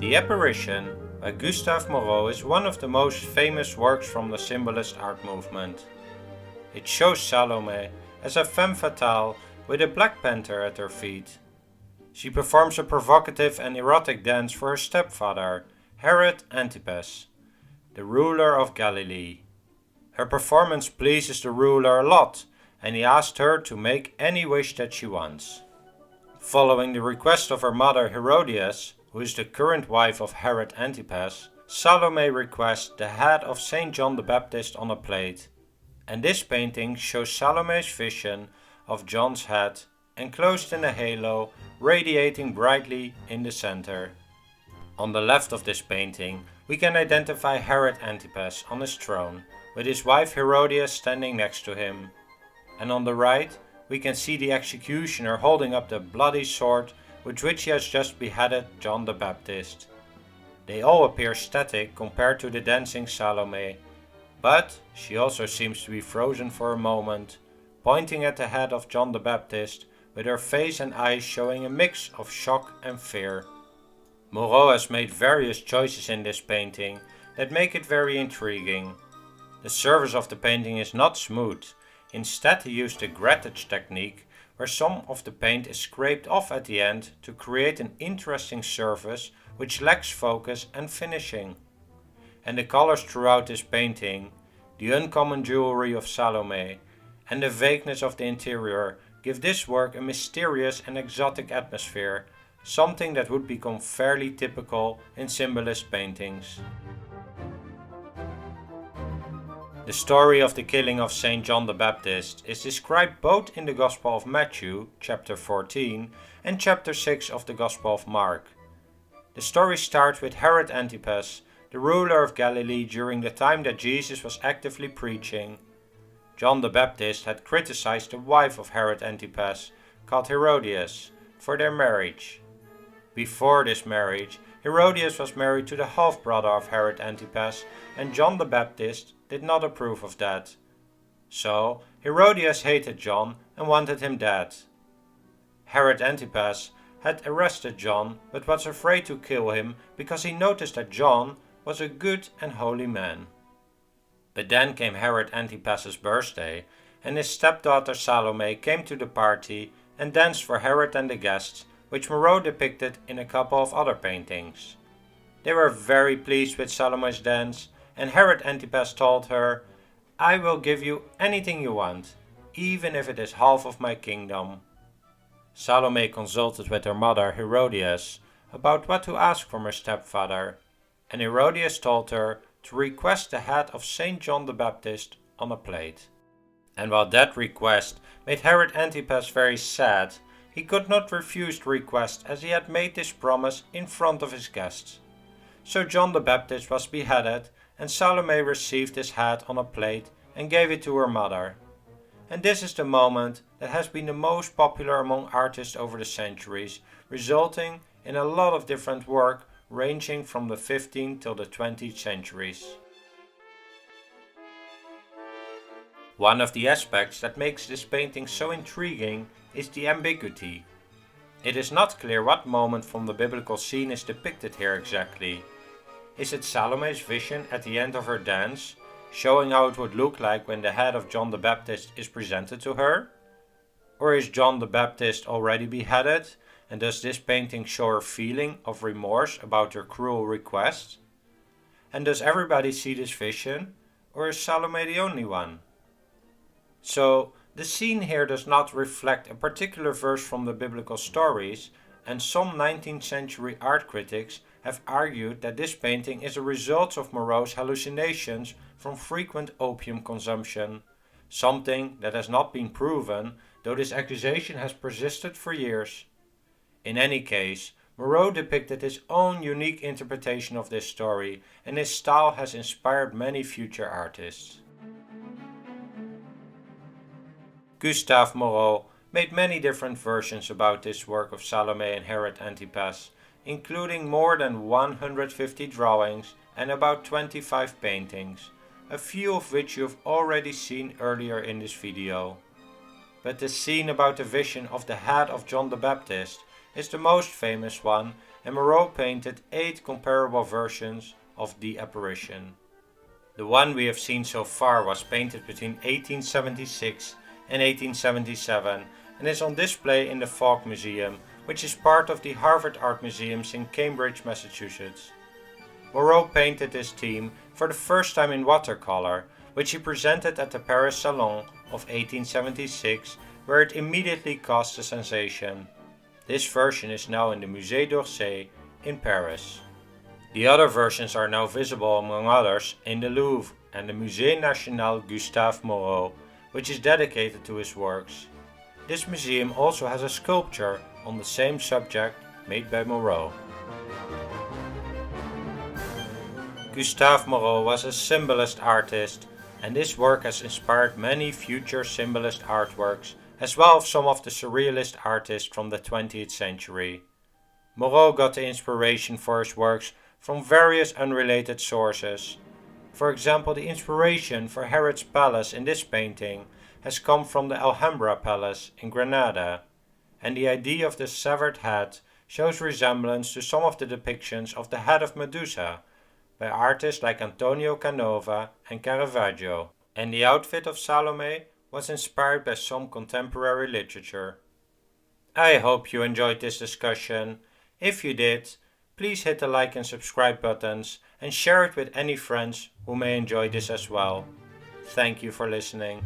The Apparition by Gustave Moreau is one of the most famous works from the symbolist art movement. It shows Salome as a femme fatale with a black panther at her feet. She performs a provocative and erotic dance for her stepfather, Herod Antipas, the ruler of Galilee. Her performance pleases the ruler a lot, and he asked her to make any wish that she wants. Following the request of her mother Herodias, who is the current wife of Herod Antipas, Salome requests the head of Saint John the Baptist on a plate, and this painting shows Salome's vision of John's head enclosed in a halo radiating brightly in the center. On the left of this painting we can identify Herod Antipas on his throne, with his wife Herodias standing next to him, and on the right we can see the executioner holding up the bloody sword with which he has just beheaded John the Baptist. They all appear static compared to the dancing Salome, but she also seems to be frozen for a moment, pointing at the head of John the Baptist with her face and eyes showing a mix of shock and fear. Moreau has made various choices in this painting that make it very intriguing. The surface of the painting is not smooth. Instead, he used the grattage technique, where some of the paint is scraped off at the end to create an interesting surface which lacks focus and finishing. And the colors throughout this painting, the uncommon jewelry of Salome, and the vagueness of the interior give this work a mysterious and exotic atmosphere, something that would become fairly typical in symbolist paintings. The story of the killing of Saint John the Baptist is described both in the Gospel of Matthew, chapter 14, and chapter 6 of the Gospel of Mark. The story starts with Herod Antipas, the ruler of Galilee during the time that Jesus was actively preaching. John the Baptist had criticized the wife of Herod Antipas, called Herodias, for their marriage. Before this marriage, Herodias was married to the half-brother of Herod Antipas, and John the Baptist did not approve of that. So Herodias hated John and wanted him dead. Herod Antipas had arrested John but was afraid to kill him because he noticed that John was a good and holy man. But then came Herod Antipas's birthday, and his stepdaughter Salome came to the party and danced for Herod and the guests, which Moreau depicted in a couple of other paintings. They were very pleased with Salome's dance, and Herod Antipas told her, "I will give you anything you want, even if it is half of my kingdom." Salome consulted with her mother Herodias about what to ask from her stepfather, and Herodias told her to request the head of Saint John the Baptist on a plate. And while that request made Herod Antipas very sad, he could not refuse the request as he had made this promise in front of his guests. So John the Baptist was beheaded, and Salome received his head on a plate and gave it to her mother. And this is the moment that has been the most popular among artists over the centuries, resulting in a lot of different work ranging from the 15th till the 20th centuries. One of the aspects that makes this painting so intriguing is the ambiguity. It is not clear what moment from the biblical scene is depicted here exactly. Is it Salome's vision at the end of her dance, showing how it would look like when the head of John the Baptist is presented to her? Or is John the Baptist already beheaded, and does this painting show her feeling of remorse about her cruel request? And does everybody see this vision, or is Salome the only one? So, the scene here does not reflect a particular verse from the biblical stories, and some 19th century art critics have argued that this painting is a result of Moreau's hallucinations from frequent opium consumption, something that has not been proven, though this accusation has persisted for years. In any case, Moreau depicted his own unique interpretation of this story, and his style has inspired many future artists. Gustave Moreau made many different versions about this work of Salome and Herod Antipas, including more than 150 drawings and about 25 paintings, a few of which you have already seen earlier in this video. But the scene about the vision of the head of John the Baptist is the most famous one, and Moreau painted 8 comparable versions of the Apparition. The one we have seen so far was painted between 1876 and 1877 and is on display in the Fogg Museum, which is part of the Harvard Art Museums in Cambridge, Massachusetts. Moreau painted this theme for the first time in watercolor, which he presented at the Paris Salon of 1876, where it immediately caused a sensation. This version is now in the Musée d'Orsay in Paris. The other versions are now visible, among others, in the Louvre and the Musée National Gustave Moreau, which is dedicated to his works. This museum also has a sculpture on the same subject made by Moreau. Gustave Moreau was a symbolist artist, and this work has inspired many future symbolist artworks, as well as some of the surrealist artists from the 20th century. Moreau got the inspiration for his works from various unrelated sources. For example, the inspiration for Herod's palace in this painting has come from the Alhambra Palace in Granada, and the idea of the severed head shows resemblance to some of the depictions of the head of Medusa by artists like Antonio Canova and Caravaggio, and the outfit of Salome was inspired by some contemporary literature. I hope you enjoyed this discussion. If you did, please hit the like and subscribe buttons and share it with any friends who may enjoy this as well. Thank you for listening.